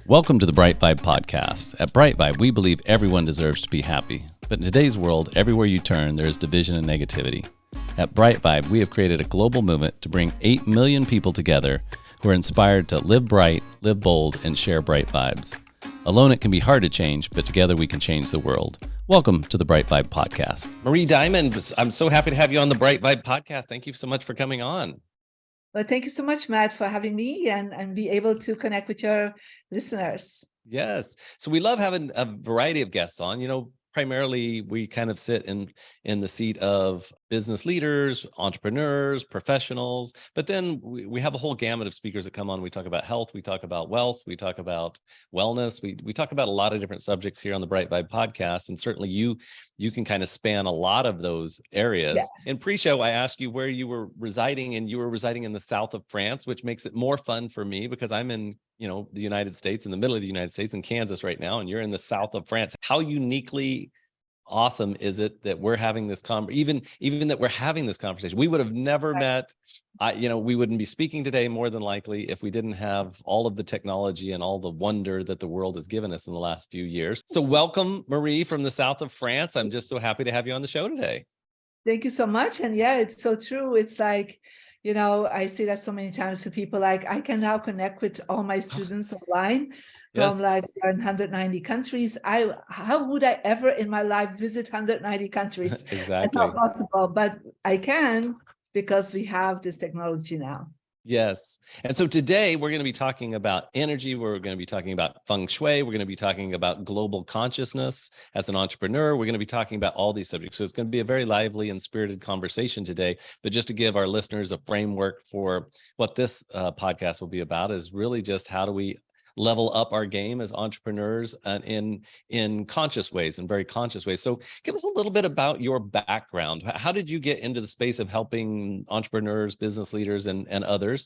Welcome to the BriteVibe podcast. At BriteVibe, we believe everyone deserves to be happy. But in today's world, everywhere you turn, there is division and negativity. At BriteVibe, we have created a global movement to bring 8 million people together who are inspired to live bright, live bold, and share bright vibes. Alone, it can be hard to change, but together we can change the world. Welcome to the BriteVibe podcast. Marie Diamond, I'm so happy to have you on the BriteVibe podcast. Thank you so much for coming on. Well, thank you so much, Matt, for having me and be able to connect with your listeners. Yes. So we love having a variety of guests on. Primarily we kind of sit in the seat of business leaders, entrepreneurs, professionals, but then we have a whole gamut of speakers that come on. We talk about health, we talk about wealth, we talk about wellness, we talk about a lot of different subjects here on the BriteVibe podcast. And certainly you can kind of span a lot of those areas. Yeah. In pre-show, I asked you where you were residing, and you were residing in the south of France, which makes it more fun for me because I'm in the United States, in the middle of the United States, in Kansas right now, and you're in the south of France. How uniquely awesome is it that we're having this even that we're having this conversation? We would have never met. We wouldn't be speaking today more than likely if we didn't have all of the technology and all the wonder that the world has given us in the last few years. So welcome, Marie, from the south of France. I'm just so happy to have you on the show today. Thank you so much. And yeah, it's so true. It's like, I say that so many times to people, like I can now connect with all my students online from like 190 countries. How would I ever in my life visit 190 countries? Exactly. It's not possible, but I can because we have this technology now. Yes. And so today we're going to be talking about energy. We're going to be talking about Feng Shui. We're going to be talking about global consciousness as an entrepreneur. We're going to be talking about all these subjects. So it's going to be a very lively and spirited conversation today. But just to give our listeners a framework for what this podcast will be about is really just how do we level up our game as entrepreneurs and in conscious ways, in very conscious ways. So give us a little bit about your background. How did you get into the space of helping entrepreneurs, business leaders, and others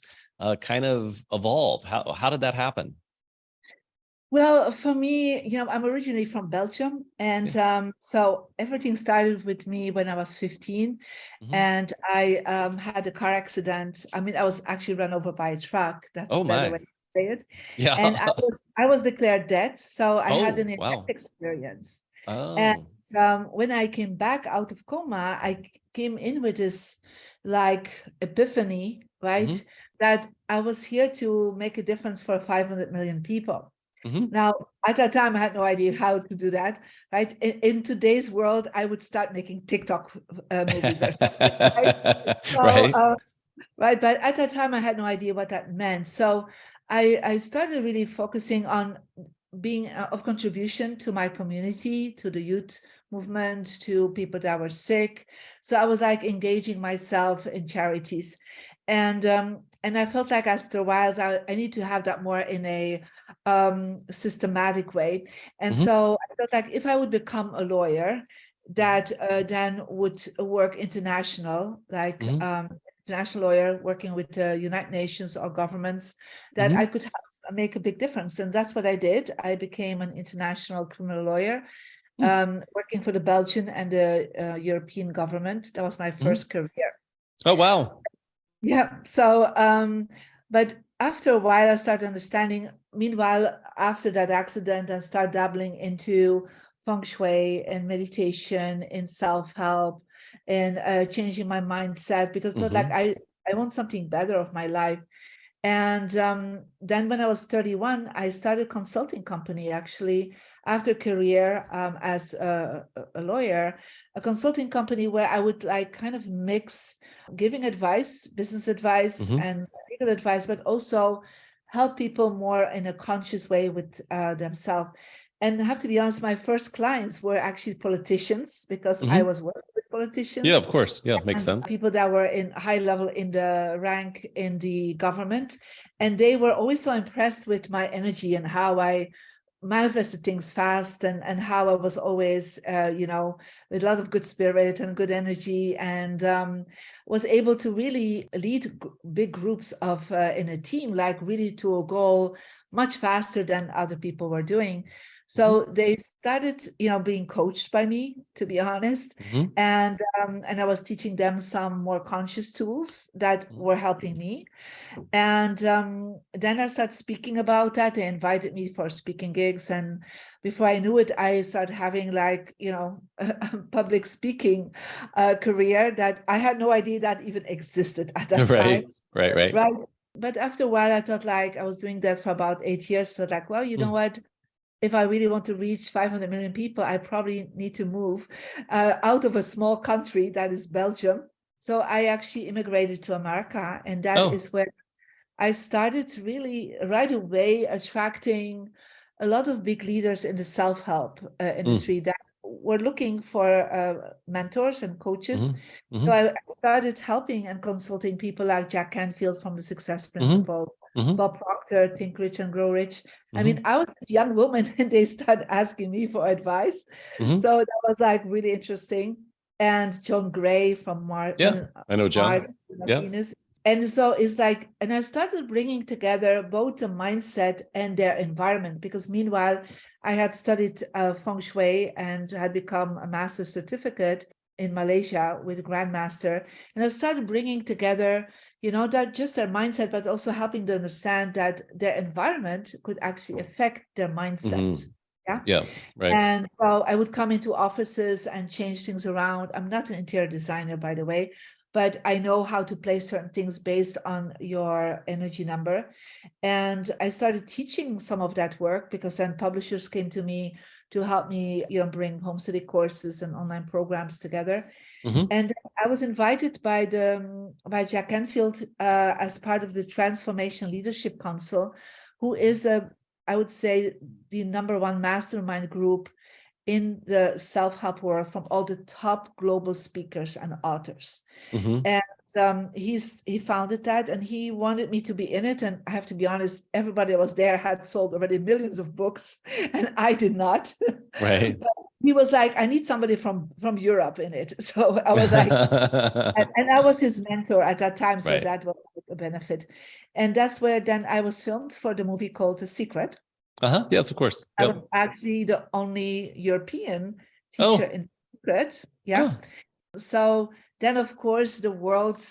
kind of evolve? How did that happen? Well, for me, I'm originally from Belgium. And so everything started with me when I was 15. Mm-hmm. And I had a car accident. I mean, I was actually run over by a truck. That's a better way to say it. Yeah. And I was declared dead. So I had an experience. Oh. And when I came back out of coma, I came in with this like epiphany, right? Mm-hmm. That I was here to make a difference for 500 million people. Mm-hmm. Now, at that time, I had no idea how to do that, right? In today's world, I would start making TikTok movies. Right? So, right. Right. But at that time, I had no idea what that meant. So I started really focusing on being of contribution to my community, to the youth movement, to people that were sick. So I was like engaging myself in charities. And I felt like after a while, I need to have that more in a systematic way. And mm-hmm. So I felt like if I would become a lawyer that then would work international, like mm-hmm. International lawyer working with the United Nations or governments, that mm-hmm. I could make a big difference. And that's what I did. I became an international criminal lawyer, working for the Belgian and the European government. That was my first mm-hmm. career. Oh, wow. Yeah. So, but after a while, I started understanding, meanwhile, after that accident, I started dabbling into Feng Shui and meditation, in self-help, and changing my mindset, because mm-hmm. like I want something better of my life. And then when I was 31, I started a consulting company, actually, after career as a lawyer, a consulting company where I would like kind of mix giving advice, business advice mm-hmm. and legal advice, but also help people more in a conscious way with themselves. And I have to be honest, my first clients were actually politicians, because mm-hmm. I was working with politicians. Yeah, of course. Yeah, makes sense. People that were in high level in the rank in the government. And they were always so impressed with my energy and how I manifested things fast, and how I was always, with a lot of good spirit and good energy, and was able to really lead big groups of in a team, like really to a goal much faster than other people were doing. So they started, being coached by me, to be honest. Mhm. And I was teaching them some more conscious tools that were helping me. And then I started speaking about that. They invited me for speaking gigs. And before I knew it, I started having a public speaking career that I had no idea that even existed at that Right, time. right. Right. But after a while, I thought I was doing that for about 8 years. So well, you know Mm. what? If I really want to reach 500 million people, I probably need to move out of a small country that is Belgium. So I actually immigrated to America, and that Oh. is where I started really right away attracting a lot of big leaders in the self-help Mm. industry that were looking for mentors and coaches. Mhm. So Mhm. I started helping and consulting people like Jack Canfield from the Success Mhm. Principle, Mhm. Bob Proctor, Think Rich and Grow Rich. I mean, Mhm. I was this young woman and they started asking me for advice. Mhm. So that was really interesting. And John Gray from Yeah, I know John. Mars, Yeah. Venus. And so it's and I started bringing together both the mindset and their environment, because meanwhile, I had studied Feng Shui and had become a master's certificate in Malaysia with Grandmaster. And I started bringing together, that just their mindset, but also helping them understand that their environment could actually affect their mindset. Mhm. Yeah. Yeah, right. And so I would come into offices and change things around. I'm not an interior designer, by the way, but I know how to place certain things based on your energy number. And I started teaching some of that work because then publishers came to me to help me, bring home study courses and online programs together. Mhm. And I was invited by Jack Canfield as part of the Transformation Leadership Council, who is I would say, the number one mastermind group in the self-help world from all the top global speakers and authors. Mhm. And he founded that, and he wanted me to be in it. And I have to be honest, everybody that was there had sold already millions of books, and I did not. Right. But he was like, I need somebody from Europe in it. So I was like, and I was his mentor at that time, so Right. that was a benefit. And that's where then I was filmed for the movie called The Secret. Uh-huh. Yes, of course. I Yep. was actually the only European teacher Oh. in Secret. Yeah. Oh. So then, of course, the world,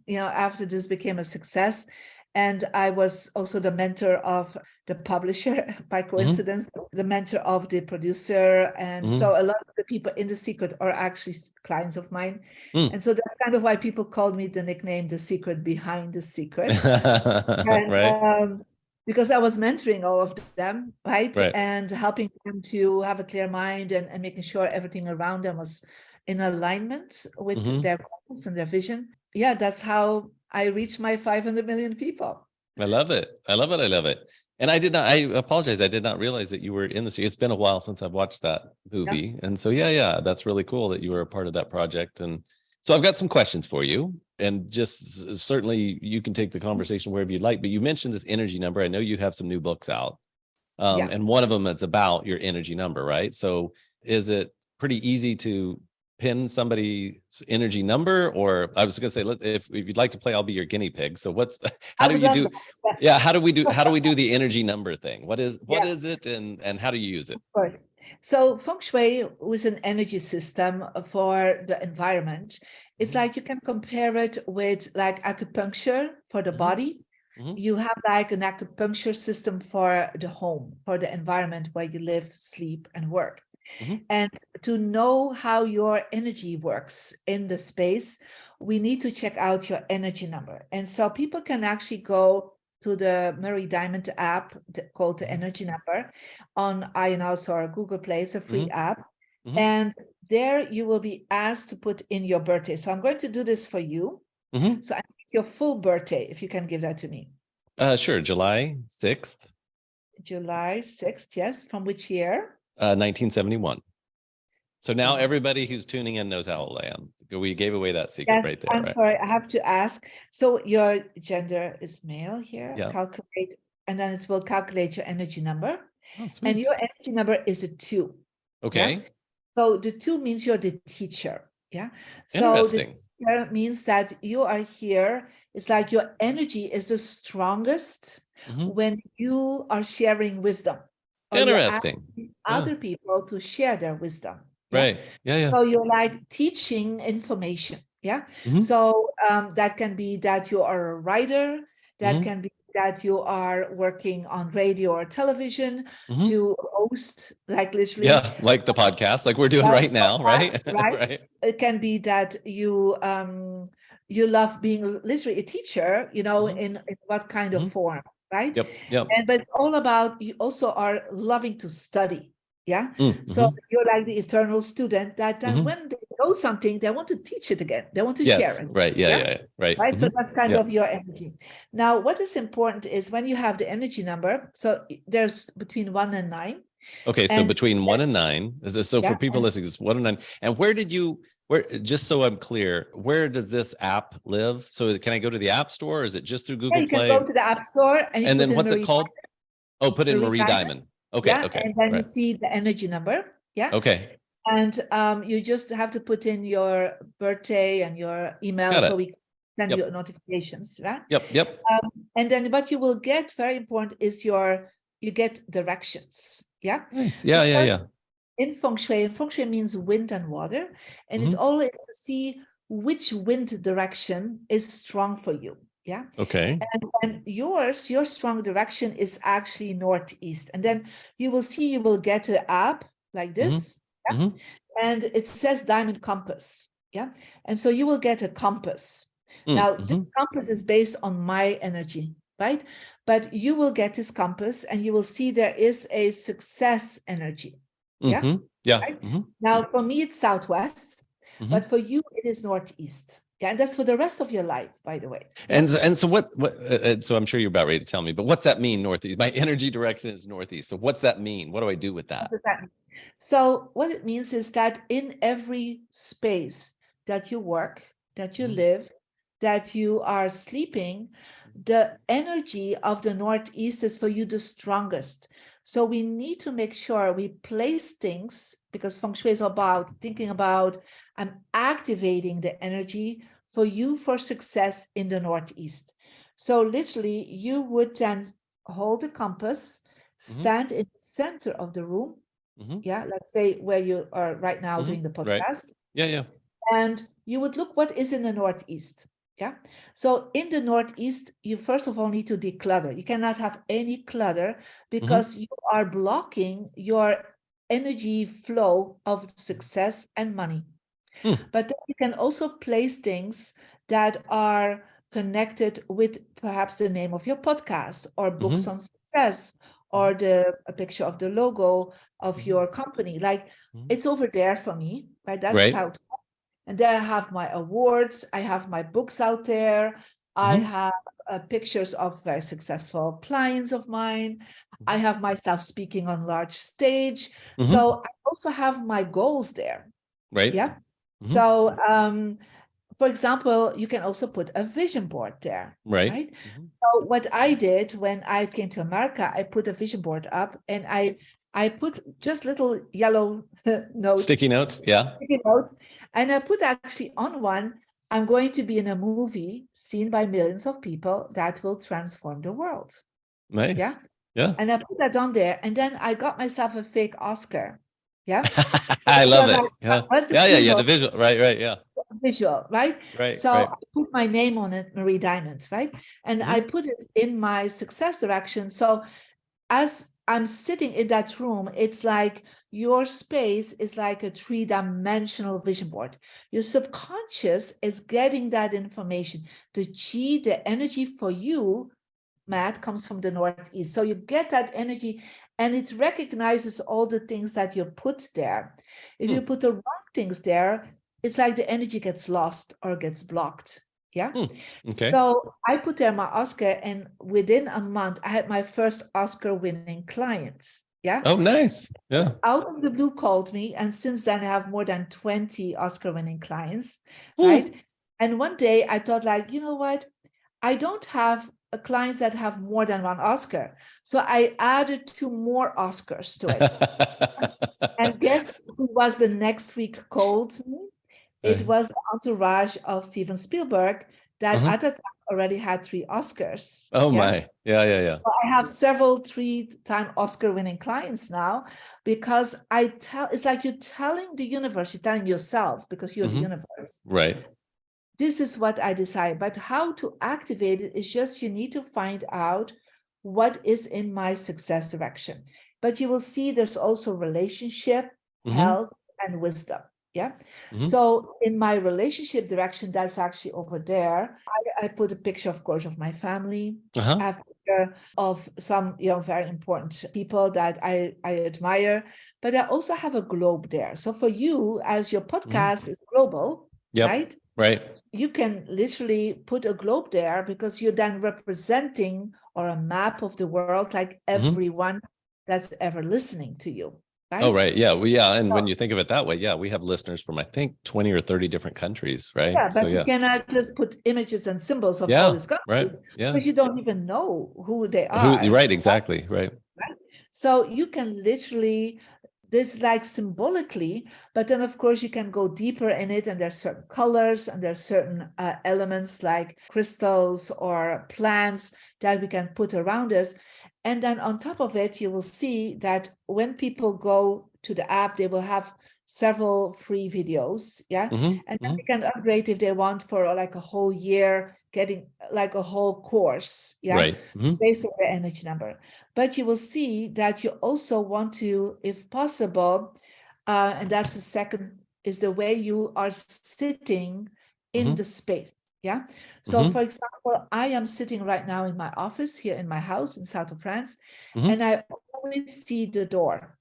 after this became a success. And I was also the mentor of the publisher, by Mhm. coincidence, the mentor of the producer. And Mhm. so a lot of the people in The Secret are actually clients of mine. Mm. And so that's kind of why people called me the nickname The Secret Behind the Secret. And Right. because I was mentoring all of them, right? Right. And helping them to have a clear mind and making sure everything around them was in alignment with Mhm. their goals and their vision. Yeah, that's how I reached my 500 million people. I love it. I love it. I love it. And I apologize. I did not realize that you were in this. It's been a while since I've watched that Yeah. movie. And so, yeah, that's really cool that you were a part of that project. And so I've got some questions for you. And just certainly you can take the conversation wherever you'd like. But you mentioned this energy number. I know you have some new books out. Yeah. And one of them that's about your energy number, right? So is it pretty easy to pin somebody's energy number? Or I was going to say, if you'd like to play, I'll be your guinea pig. So how I do would you love do? that. Yes. Yeah, how do we do the energy number thing? What Yes. is it, and how do you use it? Of course. So Feng Shui was an energy system for the environment. It's Mhm. like you can compare it with like acupuncture for the Mhm. body. Mhm. You have like an acupuncture system for the home, for the environment where you live, sleep, and work. Mhm. And to know how your energy works in the space, we need to check out your energy number. And so people can actually go to the Murray Diamond app called the Mhm. Energy Number on iOS or Google Play. It's a free Mhm. app. Mhm. And there you will be asked to put in your birthday. So I'm going to do this for you. Mhm. So I need your full birthday, if you can give that to me. Sure. July 6th, July 6th, yes. From which year? 1971. So now Seven. everybody who's tuning in knows how old I am. We gave away that secret Yes, right there, I'm right? sorry, I have to ask. So your gender is male here, Yeah. calculate, and then it will calculate your energy number. Oh, And sweet. your energy number is a 2. Yeah. Okay. So the 2 means you're the teacher. Yeah. So the Interesting. teacher means that you are here. It's like your energy is the strongest Mhm. when you are sharing wisdom. or you're Interesting. asking Yeah. other people to share their wisdom. Yeah. Right. Yeah. Yeah. So you're like teaching information. Yeah. Mhm. So that can be that you are a writer, that Mhm. can be that you are working on radio or television Mhm. to host, like literally, Yeah, like the podcast, like we're doing like right now, right? right? Right. It can be that you love being literally a teacher, you know, Mhm. in what kind of Mhm. form, right? Yep. Yep. And but it's all about you also are loving to study. Yeah. So Mhm. you're like the eternal student that then Mhm. when they know something, they want to teach it again. They want to share Yes. it. Right. Yeah. Yeah. Yeah. Yeah. Right. Right. So Mhm. that's kind Yeah. of your energy. Now, what is important is when you have the energy number, so there's between 1 and 9. Okay. So And between 1 and 9 is this, so yeah, for people listening, it's 1 and 9. And where, just so I'm clear, where does this app live? So can I go to the App Store, or is it just through yeah, Google you can Play? go to the App Store and you And put then in what's it Marie, called? Oh, put in Marie Marie Diamond. Diamond. Okay. Yeah. Okay. And then you Right. see the energy number. Yeah. Okay. And you just have to put in your birthday and your email Got so it. we can send Yep. you notifications, right? Yep. Yep. And then what you will get, very important, is you get directions. Yeah. Nice. Yeah. Yeah. Because Yeah. in Feng Shui means wind and water, and it Mhm. all is to see which wind direction is strong for you. Yeah. Okay. And your strong direction is actually northeast. And then you will see you will get an app like Mhm. this. Yeah. Mhm. And it says diamond compass. Yeah. And so you will get a compass. Now, this Mhm. compass is based on my energy, right? But you will get this compass and you will see there is a success energy. Yeah. Mhm. Yeah. Right. Mhm. Now, for me, it's southwest, but Mhm. for you, it is northeast. Yeah. And that's for the rest of your life, by the way. Yeah. And so what so I'm sure you're about ready to tell me, but what's that mean, northeast? My energy direction is northeast. So what's that mean? What do I do with What that? does that mean? So what it means is that in every space that you work, that you Mhm. live, that you are sleeping, the energy of the northeast is for you the strongest. So we need to make sure we place things, because feng shui is about thinking about and activating the energy for you for success in the northeast. So literally you would then hold the compass, Mhm. stand in the center of the room. Mhm. Yeah, let's say where you are right now Mhm. doing the Right. podcast, Yeah. Yeah. and you would look what is in the northeast. Yeah. So in the northeast, you first of all need to declutter. You cannot have any clutter because you are blocking your energy flow of success and money. Hmm. But then you can also place things that are connected with perhaps the name of your podcast or books Mhm. on success or Mhm. a picture of the logo of Mhm. your company. Like Mhm. it's over there for me, right? That's Right. how. And there I have my awards. I have my books out there. I Mhm. have pictures of very successful clients of mine. I Mhm. have myself speaking on large stage. Mhm. So I also have my goals there. Right. Yeah. Mhm. So, for example, you can also put a vision board there, Right. right? Mhm. So what I did when I came to America, I put a vision board up and I put just little yellow notes, Sticky notes. Yeah. sticky notes, and I put actually on one, I'm going to be in a movie seen by millions of people that will transform the world. Yeah. Nice. Yeah. And I put that on there, and then I got myself a fake Oscar. Yeah. I So love I'm it. like, Yeah. what's a Yeah. Yeah. Yeah. symbol? The visual. Right. Right. Yeah. Visual, right? Right. So Right. I put my name on it, Marie Diamond, right? And I Mhm. put it in my success direction. So as I'm sitting in that room, it's like your space is like a three-dimensional vision board. Your subconscious is getting that information. The chi, the energy for you, Matt, comes from the northeast. So you get that energy and it recognizes all the things that you put there. If you Hmm. put the wrong things there, it's like the energy gets lost or gets blocked. Yeah. Hmm. Okay. So I put there my Oscar, and within a month, I had my first Oscar winning clients. Yeah. Oh, nice. Yeah. Out of the blue called me. And since then, I have more than 20 Oscar winning clients. Right. Hmm. And one day I thought, like, you know what? I don't have clients that have more than one Oscar. So I added two more Oscars to it. And guess who was the next week called me? It Right. was the entourage of Steven Spielberg that Uh-huh. at that time already had 3 Oscars. Oh Yeah. my. Yeah, yeah, yeah. Well, I have several 3-time Oscar winning clients now because it's like you're telling the universe, you're telling yourself because you're the universe. Right. This is what I desire. But how to activate it is just you need to find out what is in my success direction. But you will see there's also relationship, health, and wisdom. Yeah. So in my relationship direction, that's actually over there. I put a picture, of course, of my family. I have a picture of some, very important people that I admire. But I also have a globe there. So for you, as your podcast is global, Yep. right? Right. You can literally put a globe there because you're then representing or a map of the world, like everyone that's ever listening to you. Right? Oh, right. Yeah. Well, yeah. And when you think of it that way, yeah, we have listeners from, I think, 20 or 30 different countries, right? Yeah, So, but you cannot just put images and symbols of all these countries right. Yeah. because you don't even know who they Who, are. right. Exactly. Right. So you can literally, this like symbolically, but then of course you can go deeper in it, and there's certain colors and there's certain elements like crystals or plants that we can put around us. And then on top of it, you will see that when people go to the app, they will have several free videos. Yeah. And then they can upgrade if they want for like a whole year, getting like a whole course. Yeah. Right. Based on their energy number. But you will see that you also want to, if possible, and that's the second, is the way you are sitting in the space. Yeah. So for example, I am sitting right now in my office here in my house in south of France, and I always see the door.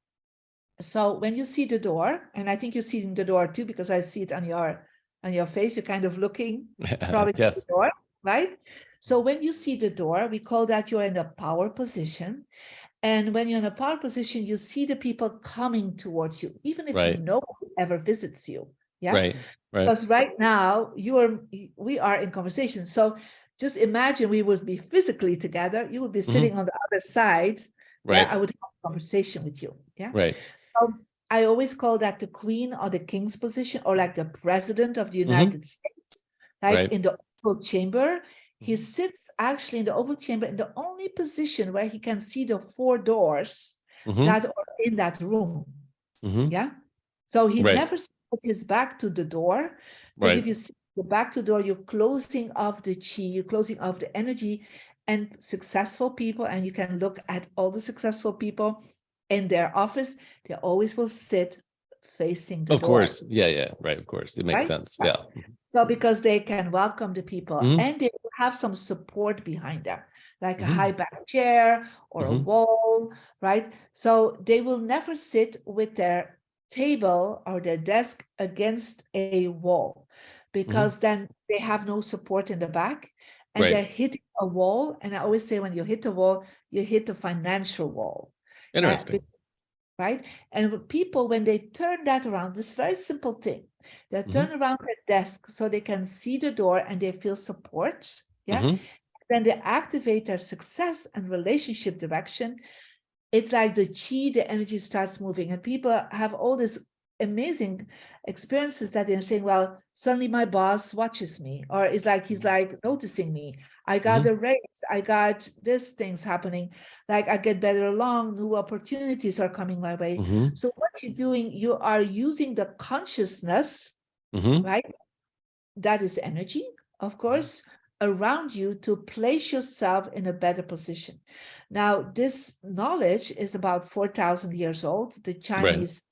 So when you see the door, and I think you're seeing the door too, because I see it on your face, you're kind of looking probably to the door, right? So when you see the door, we call that you're in a power position. And when you're in a power position, you see the people coming towards you, even if nobody ever visits you. Yeah. Right. Because right now we are in conversation. So just imagine we would be physically together. You would be sitting on the other side. Right. Yeah, I would have a conversation with you. Yeah. Right. I always call that the queen or the king's position, or like the president of the United States, like in the Oval Chamber. He sits actually in the Oval Chamber in the only position where he can see the 4 doors that are in that room. Yeah. So he never put his back to the door. Because if you see the back to the door, you're closing off the chi, you're closing off the energy. And successful people, and you can look at all the successful people in their office, they always will sit facing the door. Of course. Yeah, yeah. Right. Of course. It makes sense. Yeah. So because they can welcome the people and they will have some support behind them, like a high back chair or a wall, right? So they will never sit with their table or their desk against a wall, because then they have no support in the back. And they're hitting a wall. And I always say, when you hit a wall, you hit the financial wall. Interesting. Right? And people, when they turn that around, this very simple thing, they turn around their desk so they can see the door and they feel support. Yeah. Then they activate their success and relationship direction. It's like the chi, the energy starts moving, and people have all this amazing experiences that they're saying, well, suddenly my boss watches me, or he's like noticing me. I got a raise, I got these things happening, like I get better along, new opportunities are coming my way. So what you're doing, you are using the consciousness, right? That is energy, of course, around you to place yourself in a better position. Now, this knowledge is about 4,000 years old. The Chinese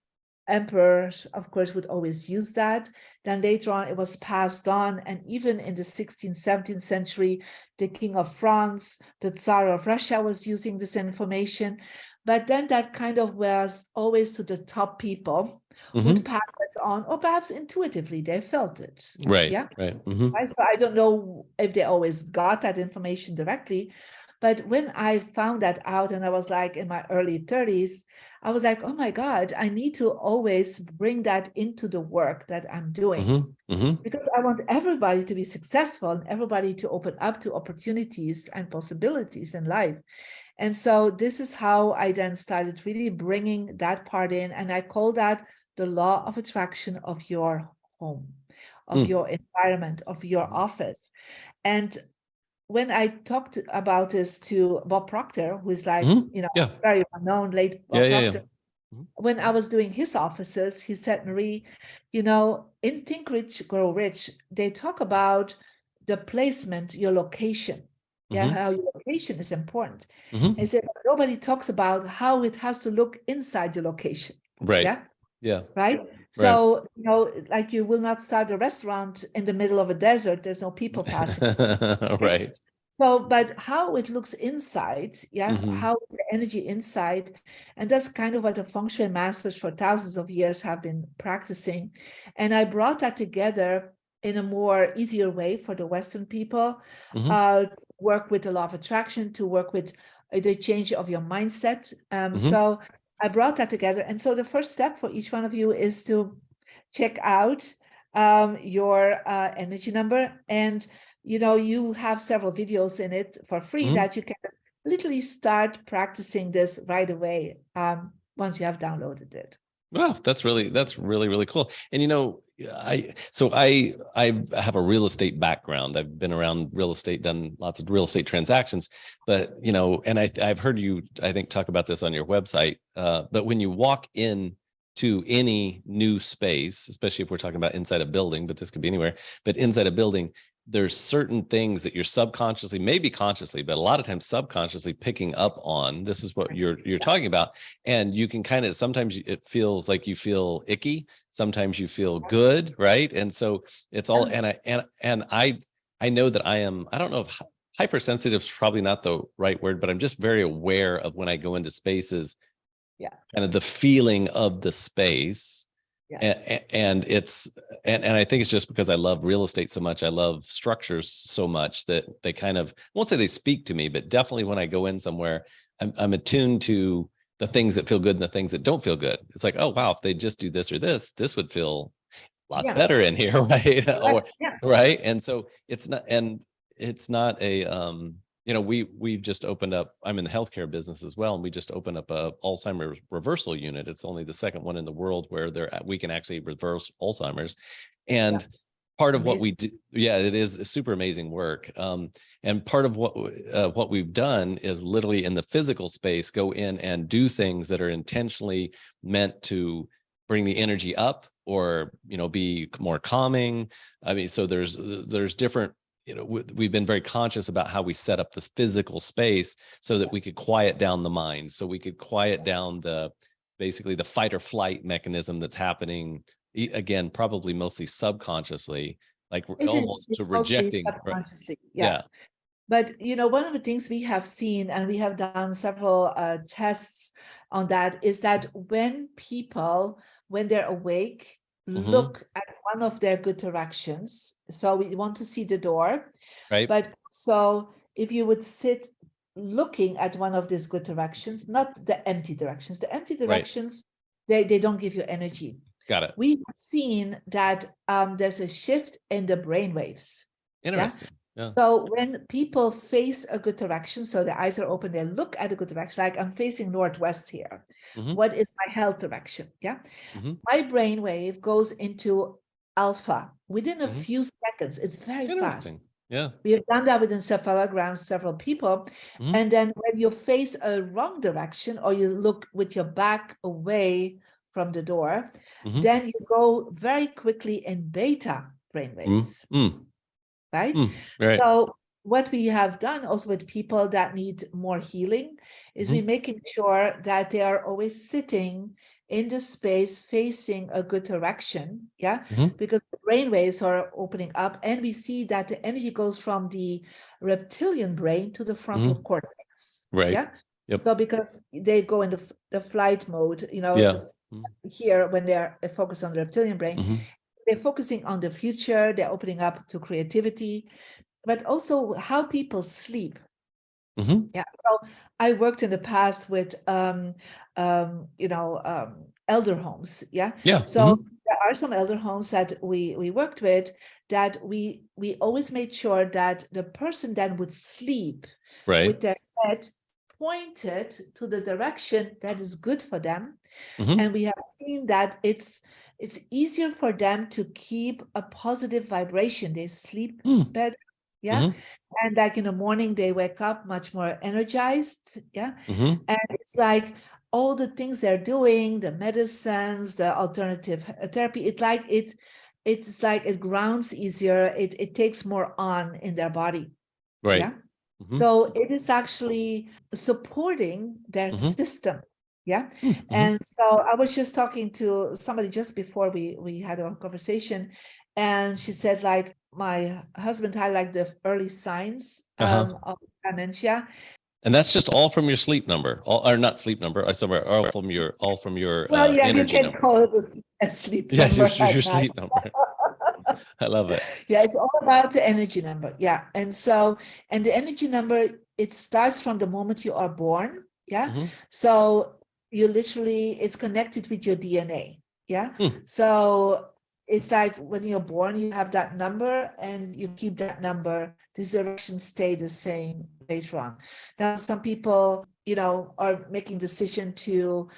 emperors, of course, would always use that. Then later on, it was passed on. And even in the 16th, 17th century, the king of France, the Tsar of Russia was using this information. But then that kind of was always to the top people would pass it on, or perhaps intuitively they felt it. Right. Yeah. Right. So I don't know if they always got that information directly. But when I found that out, and I was like in my early 30s, I was like, oh my God, I need to always bring that into the work that I'm doing. Because I want everybody to be successful and everybody to open up to opportunities and possibilities in life. And so this is how I then started really bringing that part in. And I call that the law of attraction of your home, of your environment, of your office. And when I talked about this to Bob Proctor, who is like, Mhm. you know, Yeah. very well-known late Yeah. Bob Yeah. Yeah. Proctor, Mhm. when I was doing his offices, he said, Marie, you know, in Think Rich, Grow Rich, they talk about the placement, your location. Yeah, Mhm. how your location is important. Mhm. He said, nobody talks about how it has to look inside your location. Right. Yeah, Yeah. right. Right. So, you know, like you will not start a restaurant in the middle of a desert. There's no people passing. Yeah. Right. So, but how it looks inside, yeah, Mhm. how is the energy inside? And that's kind of what the Feng Shui masters for thousands of years have been practicing. And I brought that together in a more easier way for the Western people, Mhm. work with the law of attraction, to work with the change of your mindset. Mhm. So I brought that together. And so the first step for each one of you is to check out your energy number, and you know, you have several videos in it for free Mhm. that you can literally start practicing this right away once you have downloaded it. Wow, that's really cool. And you know, I have a real estate background. I've been around real estate, done lots of real estate transactions, but you know, and I've heard you, I think, talk about this on your website. But when you walk in to any new space, especially if we're talking about inside a building, but this could be anywhere, but inside a building, there's certain things that you're subconsciously, maybe consciously, but a lot of times subconsciously picking up on. This is what you're talking about, and you can kind of, sometimes it feels like you feel icky, sometimes you feel good, right? And so it's all, Yeah. and I know that I don't know if hypersensitive is probably not the right word, but I'm just very aware of when I go into spaces, Yeah. kind of the feeling of the space. Yeah. And it's, and I think it's just because I love real estate so much, I love structures so much, that they kind of, I won't say they speak to me, but definitely when I go in somewhere, I'm attuned to the things that feel good and the things that don't feel good. It's like, oh wow, if they just do this or this would feel lots Yeah. better in here, right? Right. Or Yeah. right. And so it's not a you know, we've just opened up, I'm in the healthcare business as well, and we just opened up a Alzheimer's reversal unit. It's only the second one in the world where we can actually reverse Alzheimer's. Yeah. And part of what Amazing. we do, yeah, it is super amazing work. And part of what we've done is literally in the physical space, go in and do things that are intentionally meant to bring the energy up, or you know, be more calming. I mean, so there's different, you know, we've been very conscious about how we set up this physical space so that we could quiet down the mind, so we could quiet down basically the fight or flight mechanism that's happening, again, probably mostly subconsciously, like It is. almost to It's mostly rejecting, right? subconsciously. Yeah. Yeah. But you know, one of the things we have seen, and we have done several tests on that, is that when people, when they're awake, Hmm. look at one of their good directions. So we want to see the door, Right. but so if you would sit looking at one of these good directions, not the empty directions. The empty Right. directions, they don't give you energy. Got it. We have seen that there's a shift in the brain waves. Yeah. Interesting. Yeah. So when people face a good direction, so the eyes are open, they look at a good direction, like I'm facing northwest here. Hmm. What is my health direction? Yeah. Hmm. My brain wave goes into alpha within a Hmm. few seconds. It's very fast. Interesting. Yeah. We have done that with encephalograms, several people. Hmm. And then when you face a wrong direction, or you look with your back away from the door, Hmm. then you go very quickly in beta brainwaves, Mm. right? Right. So what we have done also with people that need more healing is we Hmm. making sure that they are always sitting in the space facing a good direction, yeah, Hmm. because the brain waves are opening up, and we see that the energy goes from the reptilian brain to the frontal Hmm. cortex, Right. yeah. Yep. So because they go in the flight mode, you know, Yeah. here when they're focused on the reptilian brain, Hmm. they're focusing on the future, they're opening up to creativity, but also how people sleep. Hmm. Yeah. So I worked in the past with elder homes. Yeah. Yeah. So there are some elder homes that we worked with, that we always made sure that the person then would sleep Right. with their head pointed to the direction that is good for them. Hmm. And we have seen that it's easier for them to keep a positive vibration. They sleep Mm. better. Yeah. And like in the morning, they wake up much more energized. Yeah. And it's like all the things they're doing, the medicines, the alternative therapy, it's like it grounds easier. It takes more on in their body. Right. Yeah. So it is actually supporting their system. Yeah. And so I was just talking to somebody just before we had a conversation, and she said, like, my husband had like the early signs of dementia. And that's just all from your sleep number, or not sleep number. I sorry, all from your Well, yeah, you energy can number. call it a sleep Yeah, number your at night. sleep number. I love it. Yeah, it's all about the energy number. Yeah. And so, and the energy number, it starts from the moment you are born. Yeah. So you literally, it's connected with your DNA. Yeah. So it's like when you're born, you have that number and you keep that number. This direction stay the same later on. Now, some people, are making decision to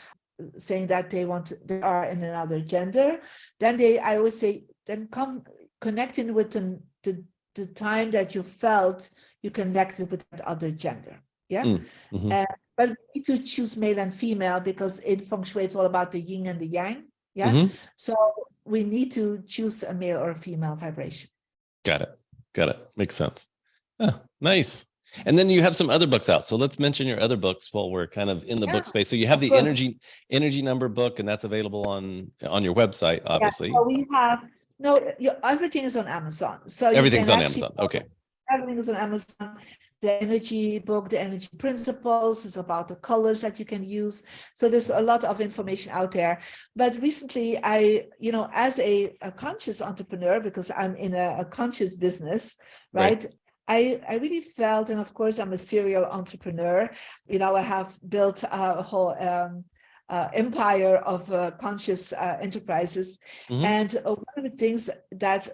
saying that they are in another gender. Then I always say, then come connecting with the time that you felt you connected with that other gender. Yeah. But we need to choose male and female because in Feng Shui, it's all about the yin and the yang. Yeah. So we need to choose a male or a female vibration. Got it. Makes sense. Oh, nice. And then you have some other books out. So let's mention your other books while we're kind of in the book space. So you have the energy number book, and that's available on your website, obviously. Yeah, so we have everything is on Amazon. So everything's on Amazon. Okay. Everything is on Amazon. The energy book, the energy principles, is about the colors that you can use. So there's a lot of information out there. But recently, I, as a conscious entrepreneur, because I'm in a conscious business, right? I really felt, and of course, I'm a serial entrepreneur. I have built a whole empire of conscious enterprises. And one of the things that,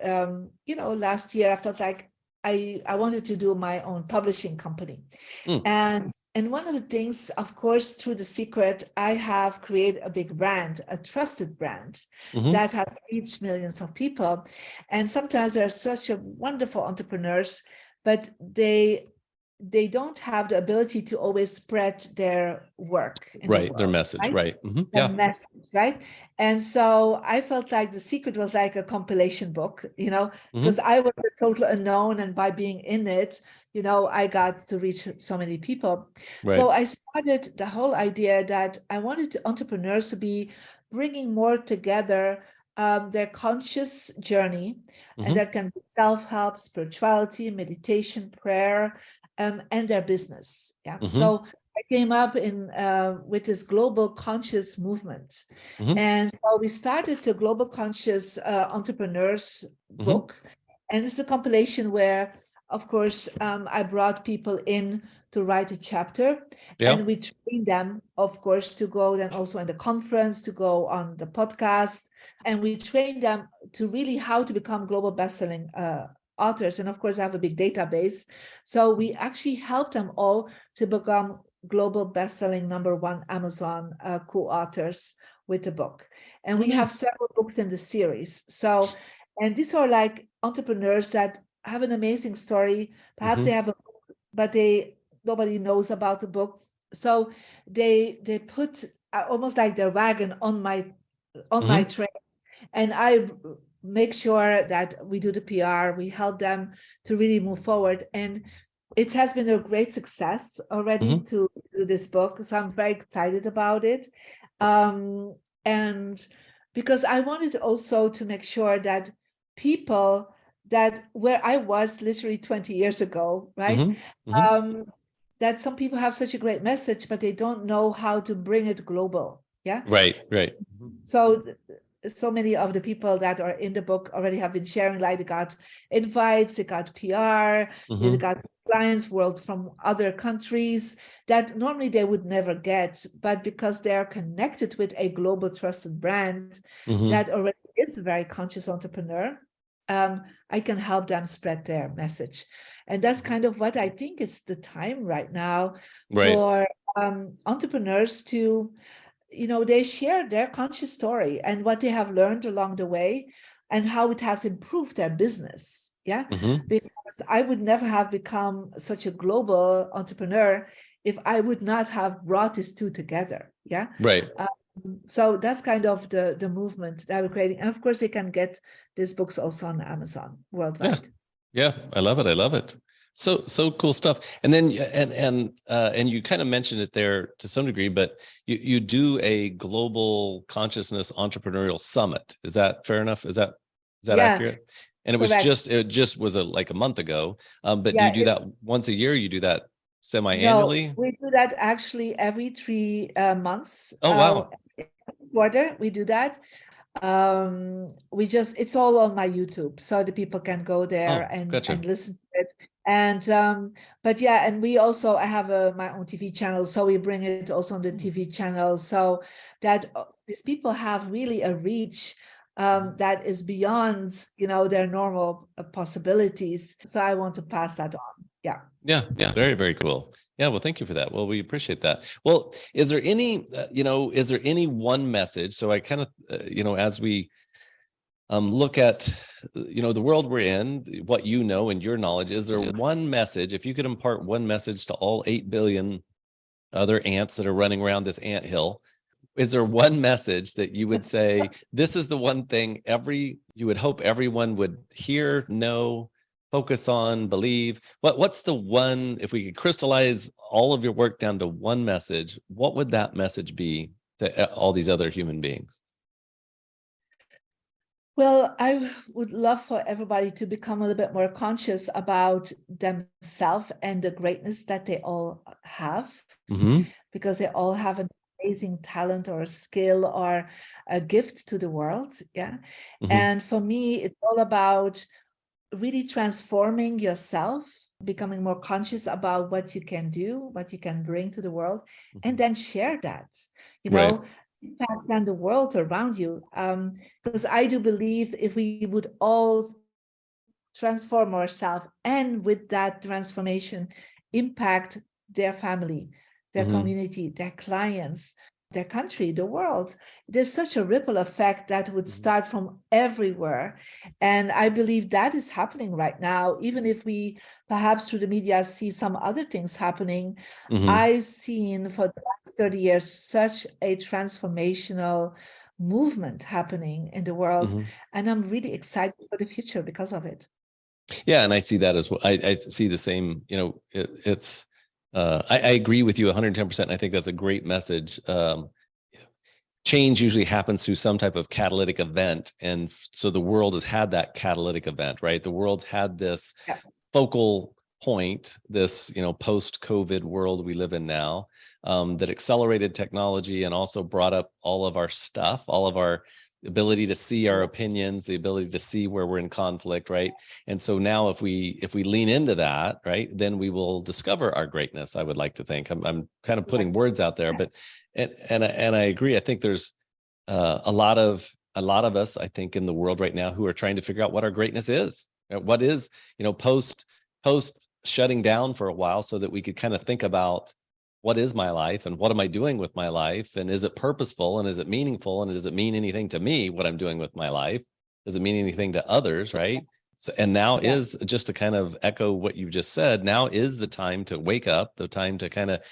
last year I felt like I wanted to do my own publishing company. And one of the things, of course, through The Secret, I have created a big brand, a trusted brand that has reached millions of people. And sometimes they're such a wonderful entrepreneurs, but they don't have the ability to always spread their work in the world, their message, right? Their message, right? And so I felt like The Secret was like a compilation book, because I was a total unknown, and by being in it, I got to reach so many people. So I started the whole idea that I wanted entrepreneurs to be bringing more together their conscious journey, and that can be self-help, spirituality, meditation, prayer, and their business. Yeah. So I came up with this global conscious movement. And so we started the Global Conscious Entrepreneurs book. And it's a compilation where, of course, I brought people in to write a chapter. And we trained them, of course, to go then also in the conference, to go on the podcast. And we trained them to really how to become global bestselling authors. And of course, I have a big database. So we actually helped them all to become global bestselling #1 Amazon co-authors with the book. And we have several books in the series. So, and these are like entrepreneurs that have an amazing story. Perhaps they have a book, but nobody knows about the book. So they put almost like their wagon on my train. And I make sure that we do the PR, we help them to really move forward. And it has been a great success already to do this book. So I'm very excited about it. And because I wanted also to make sure that people that where I was literally 20 years ago, right? That some people have such a great message, but they don't know how to bring it global. Yeah. Right. So many of the people that are in the book already have been sharing, like they got invites, they got PR, they got clients from other countries that normally they would never get, but because they're connected with a global trusted brand that already is a very conscious entrepreneur, I can help them spread their message. And that's kind of what I think is the time right now for entrepreneurs to, they share their conscious story and what they have learned along the way and how it has improved their business. Yeah, Hmm. because I would never have become such a global entrepreneur if I would not have brought these two together. Yeah. Right. So that's kind of the movement that we're creating. And of course, they can get these books also on Amazon Yeah. worldwide. Yeah. I love it. I love it. So cool stuff. And then and you kind of mentioned it there to some degree, but you do a global consciousness entrepreneurial summit. Is that fair enough? Is that Yeah, accurate? And correct. it just was like a month ago. But do you Yeah, do that once a year? You do that no, semi-annually? we do that actually every 3 months. Oh wow. Quarter, we do that. It's all on my YouTube, so the people can go there Oh, and gotcha. listen to it. And but yeah, and I have my own TV channel, so we bring it also on the TV channel, so that these people have really a reach that is beyond, their normal possibilities. So I want to pass that on. Yeah. Yeah, yeah, very, very cool. Yeah, well, thank you for that. Well, we appreciate that. Well, is there any one message? So I kind of, as we look at, the world we're in, what you know and your knowledge, is there one message, if you could impart one message to all 8 billion other ants that are running around this ant hill, is there one message that you would say, this is the one thing you would hope everyone would hear, know, focus on, believe? What's the one, if we could crystallize all of your work down to one message, what would that message be to all these other human beings? Well, I would love for everybody to become a little bit more conscious about themselves and the greatness that they all have, Mm-hmm. because they all have an amazing talent or a skill or a gift to the world. Yeah. Mm-hmm. And for me, it's all about really transforming yourself, becoming more conscious about what you can do, what you can bring to the world, and then share that, you Right. know, impact on the world around you. Because I do believe if we would all transform ourselves and with that transformation, impact their family, their Mm-hmm. community, their clients, their country, the world. There's such a ripple effect that would start from everywhere. And I believe that is happening right now, even if we perhaps through the media see some other things happening. Mm-hmm. I've seen for the last 30 years such a transformational movement happening in the world. Mm-hmm. And I'm really excited for the future because of it. Yeah, and I see that as well. I see the same. It's. I agree with you 110%. I think that's a great message. Change usually happens through some type of catalytic event, and so the world has had that catalytic event, right? The world's had this Yeah. focal point, this post-COVID world we live in now, that accelerated technology and also brought up all of our stuff, all of our ability to see our opinions, the ability to see where we're in conflict, right? And so now if we lean into that, right, then we will discover our greatness. I would like to think. I'm kind of putting words out there, but and I agree. I think there's a lot of us, I think, in the world right now who are trying to figure out what our greatness is. What is, post shutting down for a while, so that we could kind of think about, what is my life and what am I doing with my life, and is it purposeful and is it meaningful, and does it mean anything to me what I'm doing with my life? Does it mean anything to others, right? So, and now Yeah. is, just to kind of echo what you just said, now is the time to wake up, the time to kind of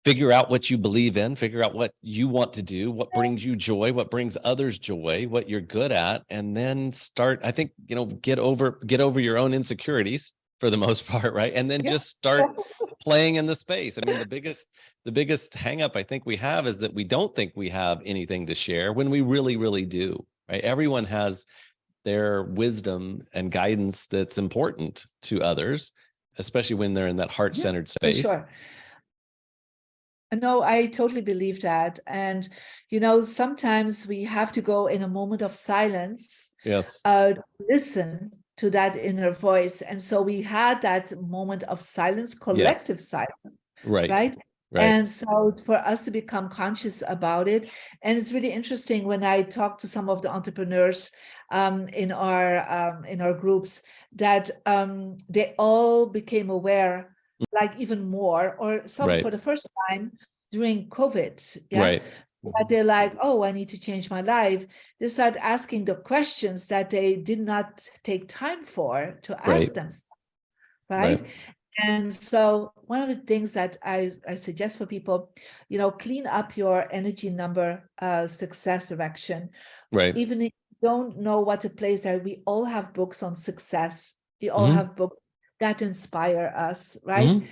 figure out what you believe in, figure out what you want to do, what brings you joy, what brings others joy, what you're good at, and then start, I think, get over your own insecurities for the most part, right? And then Yeah. just start playing in the space. I mean, the biggest hang up I think we have is that we don't think we have anything to share when we really, really do, right? Everyone has their wisdom and guidance that's important to others, especially when they're in that heart-centered For space. sure. No, I totally believe that. And, sometimes we have to go in a moment of silence, Yes. listen to that inner voice. And so we had that moment of silence, Yes. collective silence, Right. right? Right. And so for us to become conscious about it, and it's really interesting when I talk to some of the entrepreneurs in our groups, that they all became aware, like even more, or some for Right. the first time during COVID. Yeah. Right. that they're like, oh, I need to change my life. They start asking the questions that they did not take time for to Right. ask themselves, right? And so one of the things that I suggest for people, clean up your energy number success direction. Right. Even if you don't know what to place there, we all have books on success. We all Mhm. have books that inspire us, right? Mhm.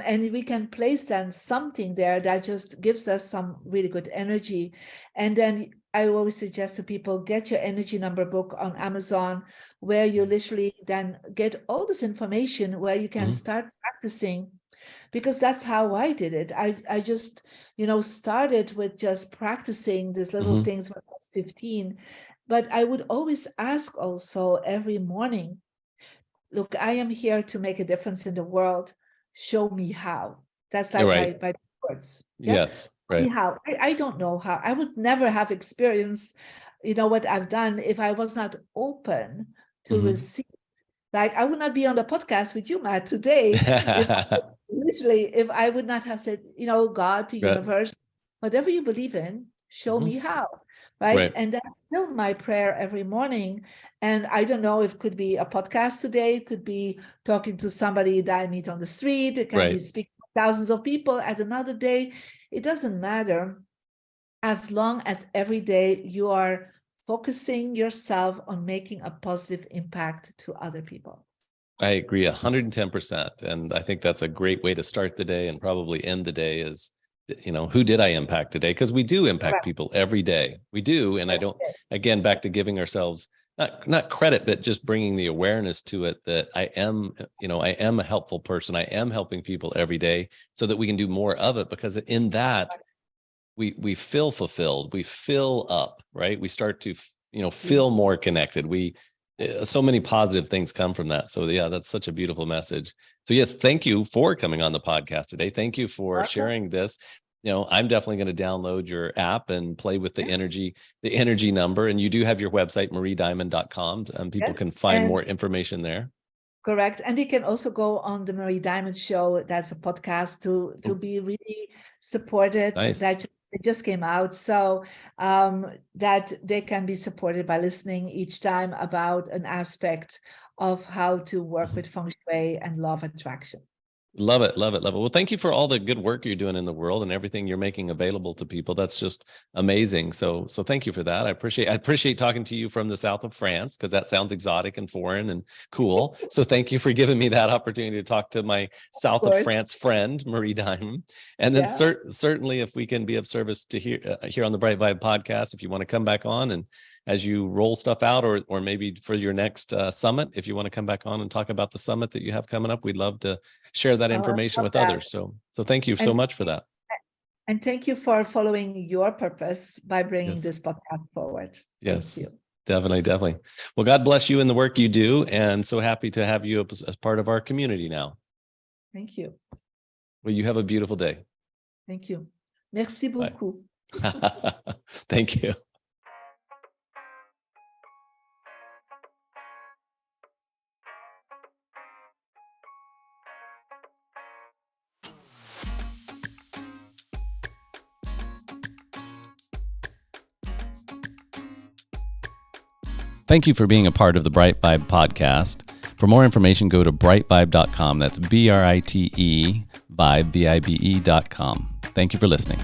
And we can place then something there that just gives us some really good energy. And then I always suggest to people, get your energy number book on Amazon, where you literally then get all this information where you can Mhm. start practicing, because that's how I did it. I just, started with just practicing these little Mhm. things when I was 15. But I would always ask also every morning, look, I am here to make a difference in the world. Show me how. That's You're like right. my words. Yeah. Yes. Show me Right. how. I don't know how. I would never have experienced, what I've done if I was not open to Mhm. receive. Like I would not be on the podcast with you, Matt, today if I would not have said, God, to Right. universe, whatever you believe in, show Mhm. me how. Right. Right. And that's still my prayer every morning. And I don't know if it could be a podcast today, it could be talking to somebody that I meet on the street, it can be Right. speaking to thousands of people at another day. It doesn't matter, as long as every day you are focusing yourself on making a positive impact to other people. I agree 110%. And I think that's a great way to start the day and probably end the day is, who did I impact today? Because we do impact Correct. people every day. We do. And I don't, again, back to giving ourselves not credit, but just bringing the awareness to it that I am a helpful person. I am helping people every day so that we can do more of it, because in that we feel fulfilled, we fill up, right? We start to, feel more connected. So many positive things come from that. So yeah, that's such a beautiful message. So yes, thank you for coming on the podcast today. Thank you for sharing this. I'm definitely going to download your app and play with the energy number. And you do have your website, mariediamond.com, and people can find more information there. Correct. And they can also go on the Marie Diamond Show. That's a podcast to be really supported. Nice. That it just came out. So that they can be supported by listening each time about an aspect of how to work with Feng Shui and law of attraction. Love it. Love it. Love it. Well, thank you for all the good work you're doing in the world and everything you're making available to people. That's just amazing. So thank you for that. I appreciate talking to you from the south of France, because that sounds exotic and foreign and cool. So thank you for giving me that opportunity to talk to my south of France friend, Marie Diamond. And then certainly if we can be of service to here on the BriteVibe podcast, if you want to come back on and as you roll stuff out, or maybe for your next summit, if you want to come back on and talk about the summit that you have coming up, we'd love to share that information with others. So thank you so much for that. And thank you for following your purpose by bringing this podcast forward. Yes. Thank you. Definitely. Well, God bless you in the work you do. And so happy to have you as part of our community now. Thank you. Well, you have a beautiful day. Thank you. Merci beaucoup. Thank you. Thank you for being a part of the BriteVibe podcast. For more information, go to britevibe.com. That's BRITE Vibe, VIBE.com. Thank you for listening.